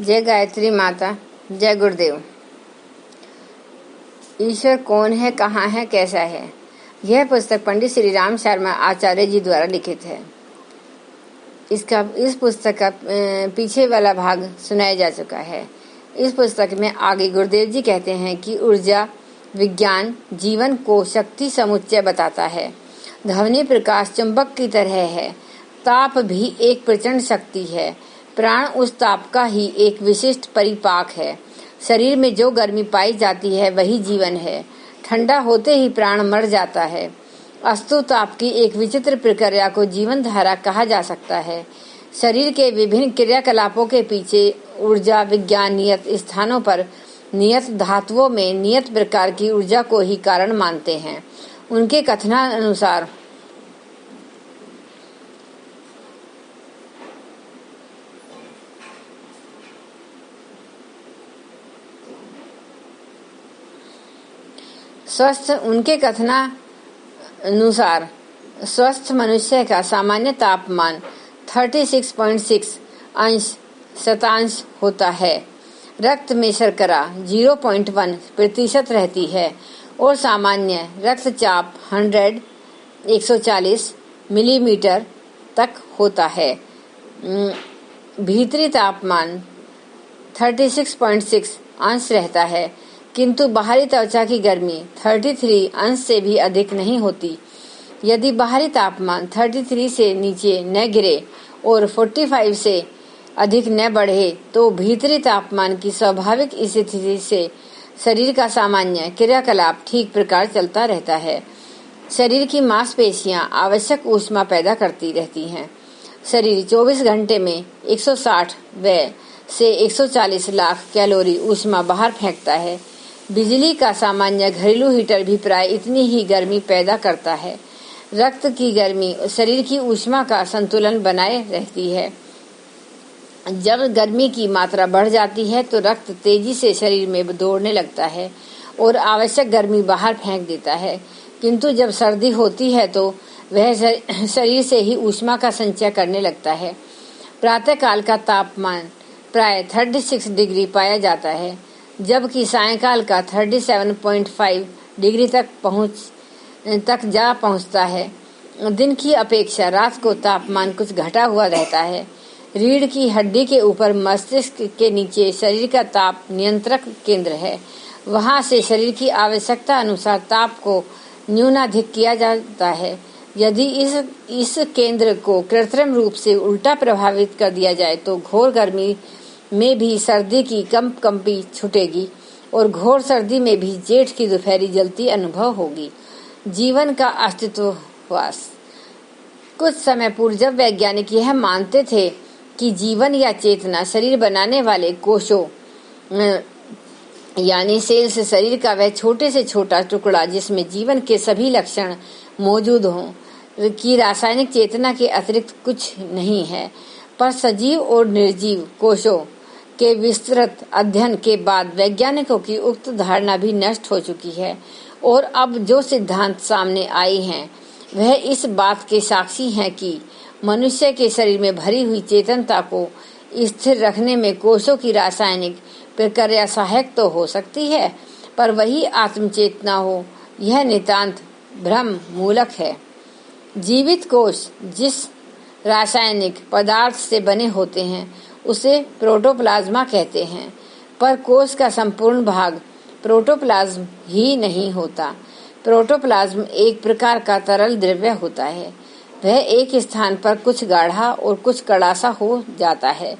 जय गायत्री माता, जय गुरुदेव। ईश्वर कौन है, कहाँ है, कैसा है? यह पुस्तक पंडित श्री राम शर्मा आचार्य जी द्वारा लिखित है। इस पुस्तक का पीछे वाला भाग सुनाया जा चुका है। इस पुस्तक में आगे गुरुदेव जी कहते हैं कि ऊर्जा विज्ञान जीवन को शक्ति समुच्चय बताता है। ध्वनि प्रकाश चुंबक की तरह है। ताप भी एक प्रचंड शक्ति है। प्राण उस ताप का ही एक विशिष्ट परिपाक है। शरीर में जो गर्मी पाई जाती है वही जीवन है। ठंडा होते ही प्राण मर जाता है। अस्तु ताप की एक विचित्र प्रक्रिया को जीवन धारा कहा जा सकता है। शरीर के विभिन्न क्रियाकलापों के पीछे ऊर्जा विज्ञान नियत स्थानों पर नियत धातुओं में नियत प्रकार की ऊर्जा को ही कारण मानते हैं। उनके कथनानुसार स्वस्थ मनुष्य का सामान्य तापमान 36.6 अंश शतांश होता है। रक्त में शर्करा 0.1% रहती है और सामान्य रक्तचाप 140 मिलीमीटर तक होता है। भीतरी तापमान 36.6 अंश रहता है, किंतु बाहरी त्वचा की गर्मी 33 अंश से भी अधिक नहीं होती। यदि बाहरी तापमान 33 से नीचे न गिरे और 45 से अधिक न बढ़े तो भीतरी तापमान की स्वाभाविक स्थिति से शरीर का सामान्य क्रियाकलाप ठीक प्रकार चलता रहता है। शरीर की मांसपेशियां आवश्यक ऊष्मा पैदा करती रहती हैं। शरीर 24 घंटे में 160 से 140 लाख कैलोरी ऊष्मा बाहर फेंकता है। बिजली का सामान्य घरेलू हीटर भी प्राय इतनी ही गर्मी पैदा करता है। रक्त की गर्मी शरीर की ऊष्मा का संतुलन बनाए रहती है। जब गर्मी की मात्रा बढ़ जाती है तो रक्त तेजी से शरीर में दौड़ने लगता है और आवश्यक गर्मी बाहर फेंक देता है, किंतु जब सर्दी होती है तो वह शरीर से ही ऊष्मा का संचय करने लगता है। प्रातःकाल का तापमान प्राय 36 डिग्री पाया जाता है, जबकि सायंकाल का 37.5 डिग्री तक जा पहुंचता है। दिन की अपेक्षा रात को तापमान कुछ घटा हुआ रहता है। रीढ़ की हड्डी के ऊपर मस्तिष्क के नीचे शरीर का ताप नियंत्रक केंद्र है। वहां से शरीर की आवश्यकता अनुसार ताप को न्यूनाधिक किया जाता है। यदि इस केंद्र को कृत्रिम रूप से उल्टा प्रभावित कर दिया जाए तो घोर गर्मी में भी सर्दी की कंपी छूटेगी और घोर सर्दी में भी जेठ की दोपहरी जलती अनुभव होगी। जीवन का अस्तित्ववास। कुछ समय पूर्व जब वैज्ञानिक यह मानते थे कि जीवन या चेतना शरीर बनाने वाले कोशों यानी सेल से शरीर का वह छोटे से छोटा टुकड़ा जिसमें जीवन के सभी लक्षण मौजूद हों की रासायनिक चेतना के अतिरिक्त कुछ नहीं है, पर सजीव और निर्जीव कोशों के विस्तृत अध्ययन के बाद वैज्ञानिकों की उक्त धारणा भी नष्ट हो चुकी है और अब जो सिद्धांत सामने आए हैं वह इस बात के साक्षी हैं कि मनुष्य के शरीर में भरी हुई चेतनता को स्थिर रखने में कोशों की रासायनिक प्रक्रिया सहायक तो हो सकती है, पर वही आत्मचेतना हो यह नितांत भ्रम मूलक है। जीवित कोश जिस रासायनिक पदार्थ से बने होते हैं उसे प्रोटोप्लाज्मा कहते हैं, पर कोश का संपूर्ण भाग प्रोटोप्लाज्म ही नहीं होता। प्रोटोप्लाज्म एक प्रकार का तरल द्रव्य होता है। वह एक स्थान पर कुछ गाढ़ा और कुछ कड़ासा हो जाता है।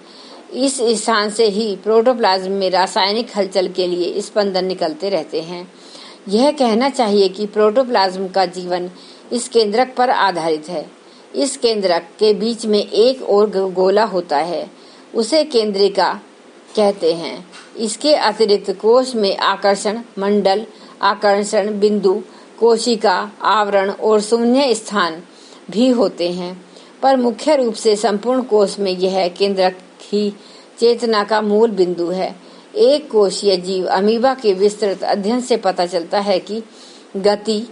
इस स्थान से ही प्रोटोप्लाज्म में रासायनिक हलचल के लिए स्पंदन निकलते रहते हैं। यह कहना चाहिए कि प्रोटोप्लाज्म का जीवन इस केंद्रक पर आधारित है। इस केंद्रक के बीच में एक और गोला होता है, उसे केंद्रिका कहते हैं। इसके अतिरिक्त कोश में आकर्षण मंडल, आकर्षण बिंदु, कोशिका आवरण और शून्य स्थान भी होते हैं, पर मुख्य रूप से संपूर्ण कोश में यह केंद्रक ही चेतना का मूल बिंदु है। एक कोशीय जीव अमीबा के विस्तृत अध्ययन से पता चलता है कि गति,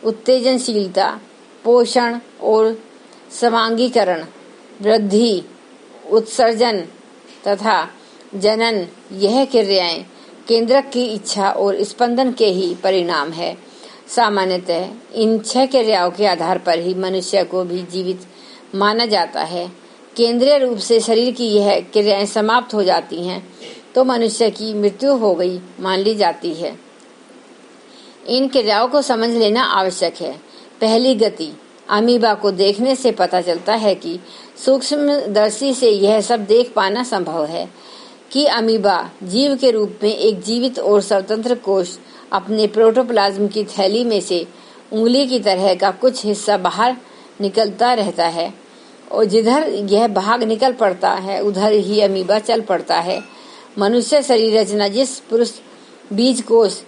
उत्तेजनशीलता, पोषण और समांगीकरण, वृद्धि, उत्सर्जन तथा जनन, यह क्रियाएं केंद्रक की इच्छा और स्पंदन के ही परिणाम है। सामान्यतः इन 6 क्रियाओं के आधार पर ही मनुष्य को भी जीवित माना जाता है। केंद्रीय रूप से शरीर की यह क्रियाएं समाप्त हो जाती हैं तो मनुष्य की मृत्यु हो गई मान ली जाती है। इन क्रियाओं को समझ लेना आवश्यक है। पहली गति, अमीबा को देखने से पता चलता है कि सूक्ष्मदर्शी से यह सब देख पाना संभव है कि अमीबा जीव के रूप में एक जीवित और स्वतंत्र कोष अपने प्रोटोप्लाज्म की थैली में से उंगली की तरह का कुछ हिस्सा बाहर निकलता रहता है और जिधर यह भाग निकल पड़ता है उधर ही अमीबा चल पड़ता है। मनुष्य शरीर रचना जिस पुरुष बीज कोष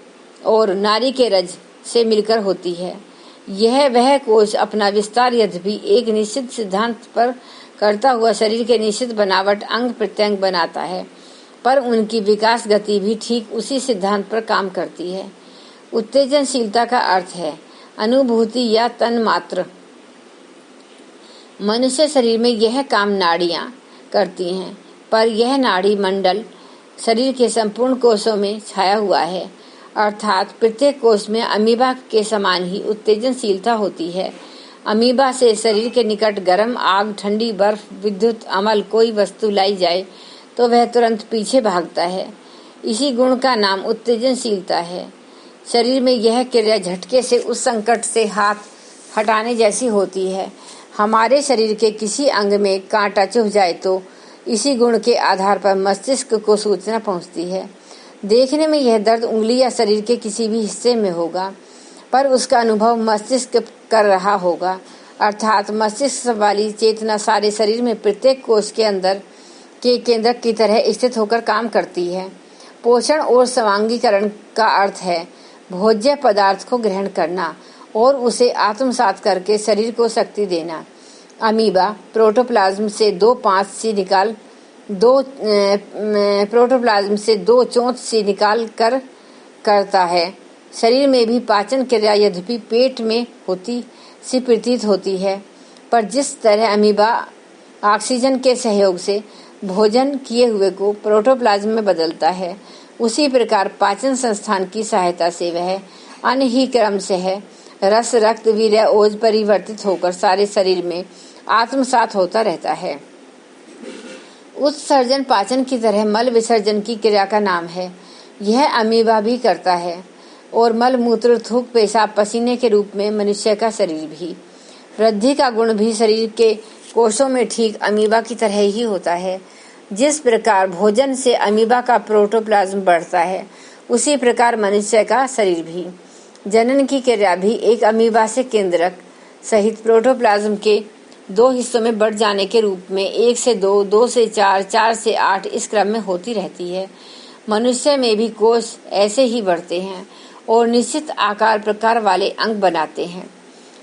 और नारी के रज से मिलकर होती है, यह वह कोष अपना विस्तार यद्यपि एक निश्चित सिद्धांत पर करता हुआ शरीर के निश्चित बनावट अंग प्रत्यंग बनाता है, पर उनकी विकास गति भी ठीक उसी सिद्धांत पर काम करती है। उत्तेजनशीलता का अर्थ है अनुभूति या तन्मात्र। मनुष्य शरीर में यह काम नाड़ियां करती हैं, पर यह नाड़ी मंडल शरीर के संपूर्ण कोषों में छाया हुआ है, अर्थात प्रत्येक कोष में अमीबा के समान ही उत्तेजनशीलता होती है। अमीबा से शरीर के निकट गर्म आग, ठंडी बर्फ, विद्युत अमल कोई वस्तु लाई जाए तो वह तुरंत पीछे भागता है। इसी गुण का नाम उत्तेजनशीलता है। शरीर में यह क्रिया झटके से उस संकट से हाथ हटाने जैसी होती है। हमारे शरीर के किसी अंग में कांटा चुभ जाए तो इसी गुण के आधार पर मस्तिष्क को सूचना पहुंचती है। देखने में यह दर्द उंगली या शरीर के किसी भी हिस्से में होगा, पर उसका अनुभव मस्तिष्क कर रहा होगा, अर्थात मस्तिष्क वाली चेतना सारे शरीर में प्रत्येक कोष के अंदर के केंद्रक की तरह स्थित होकर काम करती है। पोषण और स्वांगीकरण का अर्थ है भोज्य पदार्थ को ग्रहण करना और उसे आत्मसात करके शरीर को शक्ति देना। अमीबा प्रोटोप्लाज्म से दो चोंच सी निकाल कर करता है। शरीर में भी पाचन क्रिया यद्यपि पेट में होती सी प्रतीत होती है, पर जिस तरह अमीबा ऑक्सीजन के सहयोग से भोजन किए हुए को प्रोटोप्लाज्म में बदलता है, उसी प्रकार पाचन संस्थान की सहायता से वह अन्य ही क्रम से है रस, रक्त, वीर्य, ओज परिवर्तित होकर सारे शरीर में आत्मसात होता रहता है। उत्सर्जन पाचन की तरह मल विसर्जन की क्रिया का नाम है। यह अमीबा भी करता है और मल, मूत्र, थूक, पेशाब, पसीने के रूप में मनुष्य का शरीर भी। वृद्धि का गुण भी शरीर के कोषों में ठीक अमीबा की तरह ही होता है। जिस प्रकार भोजन से अमीबा का प्रोटोप्लाज्म बढ़ता है, उसी प्रकार मनुष्य का शरीर भी। जनन की क्रिया भी एक अमीबा से केंद्रक सहित प्रोटोप्लाज्म के 2 हिस्सों में बढ़ जाने के रूप में 1 से 2, 2 से 4, 4 से 8 इस क्रम में होती रहती है। मनुष्य में भी कोष ऐसे ही बढ़ते हैं और निश्चित आकार प्रकार वाले अंग बनाते हैं।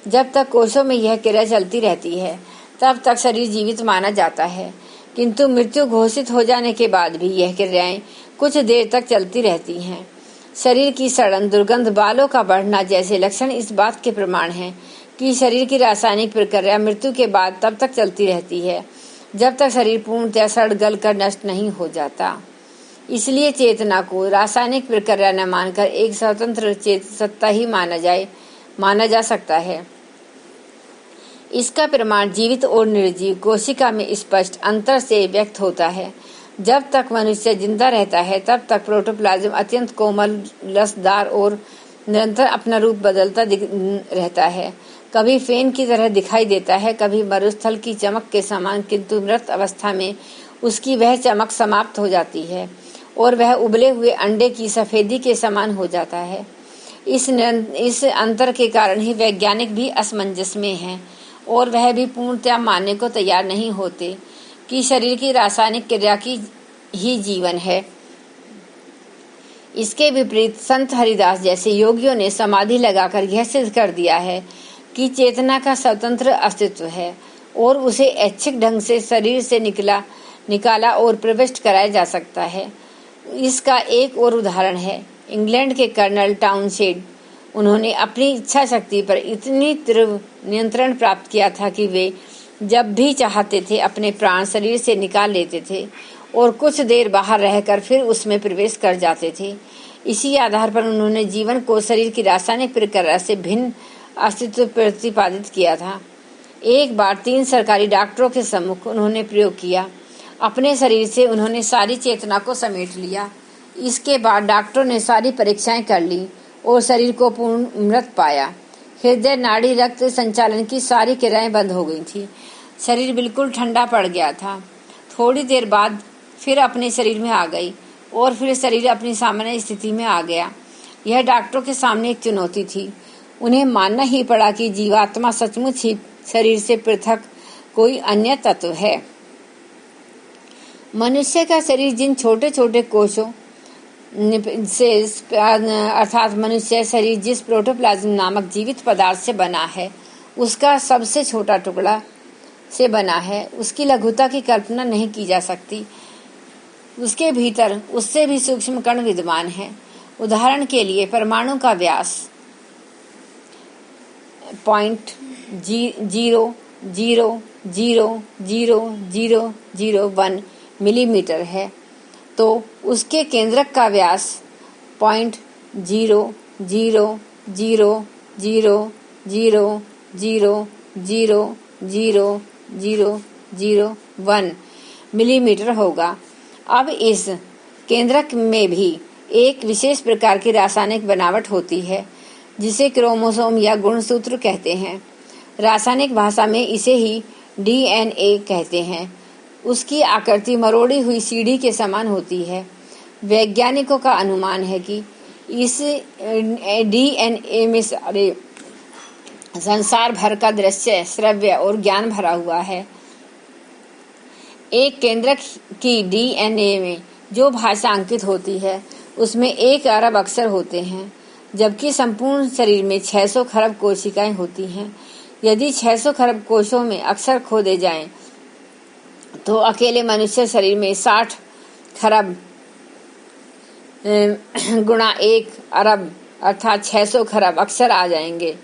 जब तक कोषों में यह क्रिया चलती रहती है तब तक शरीर जीवित माना जाता है, किंतु मृत्यु घोषित हो जाने के बाद भी यह क्रियाएं कुछ देर तक चलती रहती हैं। शरीर की सड़न, दुर्गंध, बालों का बढ़ना जैसे लक्षण इस बात के प्रमाण हैं कि शरीर की रासायनिक प्रक्रिया मृत्यु के बाद तब तक चलती रहती है जब तक शरीर पूर्णतः सड़ गल कर नष्ट नहीं हो जाता। इसलिए चेतना को रासायनिक प्रक्रिया न मानकर एक स्वतंत्र सत्ता ही माना जा सकता है। इसका प्रमाण जीवित और निर्जीव कोशिका में स्पष्ट अंतर से व्यक्त होता है। जब तक मनुष्य जिंदा रहता है तब तक प्रोटोप्लाज्म अत्यंत कोमल, रसदार और निरंतर अपना रूप बदलता रहता है। कभी फेन की तरह दिखाई देता है, कभी मरुस्थल की चमक के समान, किंतु मृत अवस्था में उसकी वह चमक समाप्त हो जाती है और वह उबले हुए अंडे की सफेदी के समान हो जाता है। इस अंतर के कारण ही वैज्ञानिक भी असमंजस में हैं और वह भी पूर्णतः मानने को तैयार नहीं होते कि शरीर की रासायनिक क्रिया की ही जीवन है। इसके विपरीत संत हरिदास जैसे योगियों ने समाधि लगाकर यह सिद्ध कर दिया है कि चेतना का स्वतंत्र अस्तित्व है और उसे ऐच्छिक ढंग से शरीर से निकाला और प्रविष्ट कराया जा सकता है। इसका एक और उदाहरण है इंग्लैंड के कर्नल टाउनशेंड। उन्होंने अपनी इच्छा शक्ति पर इतनी तीव्र नियंत्रण प्राप्त किया था कि वे जब भी चाहते थे अपने प्राण शरीर से निकाल लेते थे और कुछ देर बाहर रहकर फिर उसमें प्रवेश कर जाते थे। इसी आधार पर उन्होंने जीवन को शरीर की रासायनिक प्रक्रिया से भिन्न अस्तित्व प्रतिपादित किया था। एक बार 3 सरकारी डॉक्टरों के सम्मुख उन्होंने प्रयोग किया। अपने शरीर से उन्होंने सारी चेतना को समेट लिया। इसके बाद डॉक्टरों ने सारी परीक्षाएं कर ली और शरीर को पूर्ण मृत पाया। हृदय, नाड़ी, रक्त संचालन की सारी क्रियाएं बंद हो गई थी। शरीर बिल्कुल ठंडा पड़ गया था। थोड़ी देर बाद फिर अपने शरीर में आ गई और फिर शरीर अपनी सामान्य स्थिति में आ गया। यह डॉक्टरों के सामने एक चुनौती थी। उन्हें मानना ही पड़ा कि जीवात्मा सचमुच ही शरीर से पृथक कोई अन्य तत्व है। मनुष्य का शरीर जिन छोटे छोटे कोशों से अर्थात मनुष्य शरीर जिस प्रोटोप्लाज्म नामक जीवित पदार्थ से बना है, उसका सबसे छोटा टुकड़ा से बना है, उसकी लघुता की कल्पना नहीं की जा सकती। उसके भीतर उससे भी सूक्ष्म कण विद्यमान है। उदाहरण के लिए परमाणु का व्यास 0.0000001 मिलीमीटर है, तो उसके केंद्रक का व्यास 0.000000001 मिलीमीटर होगा। अब इस केंद्रक में भी एक विशेष प्रकार की रासायनिक बनावट होती है जिसे क्रोमोसोम या गुणसूत्र कहते हैं। रासायनिक भाषा में इसे ही डीएनए कहते हैं। उसकी आकृति मरोड़ी हुई सीढ़ी के समान होती है। वैज्ञानिकों का अनुमान है कि इस डीएनए में सारे संसार भर का दृश्य, श्रव्य और ज्ञान भरा हुआ है। एक केंद्रक की डीएनए में जो भाषा अंकित होती है उसमें 1 अरब अक्षर होते हैं, जबकि संपूर्ण शरीर में 600 खरब कोशिकाएं होती हैं। यदि 600 खरब कोशों में अक्षर खोदे जाएं, तो अकेले मनुष्य शरीर में 60 खरब गुणा 1 अरब अर्थात 600 खरब अक्षर आ जाएंगे।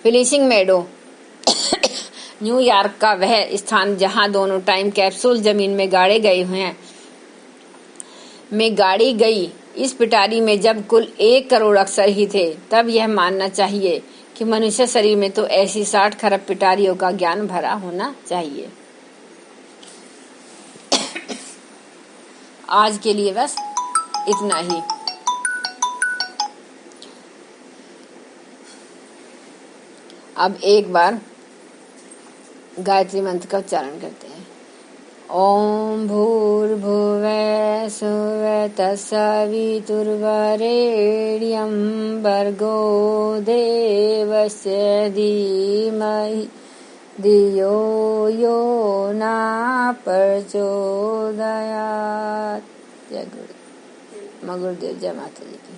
फिलिसिंग मेडो न्यूयॉर्क का वह स्थान जहां दोनों टाइम कैप्सूल जमीन में गाड़ी गई इस पिटारी में जब कुल 1 करोड़ अक्षर ही थे, तब यह मानना चाहिए कि मनुष्य शरीर में तो ऐसी 60 खरब पिटारियों का ज्ञान भरा होना चाहिए। आज के लिए बस इतना ही। अब एक बार गायत्री मंत्र का उच्चारण करते हैं। ओम भूर्भुवः स्वः तत्सवितुर्वरेण्यं भर्गो देवस्य धीमहि धियो यो न प्रचोदयात्। जय गुरुदेव। जय माता जी।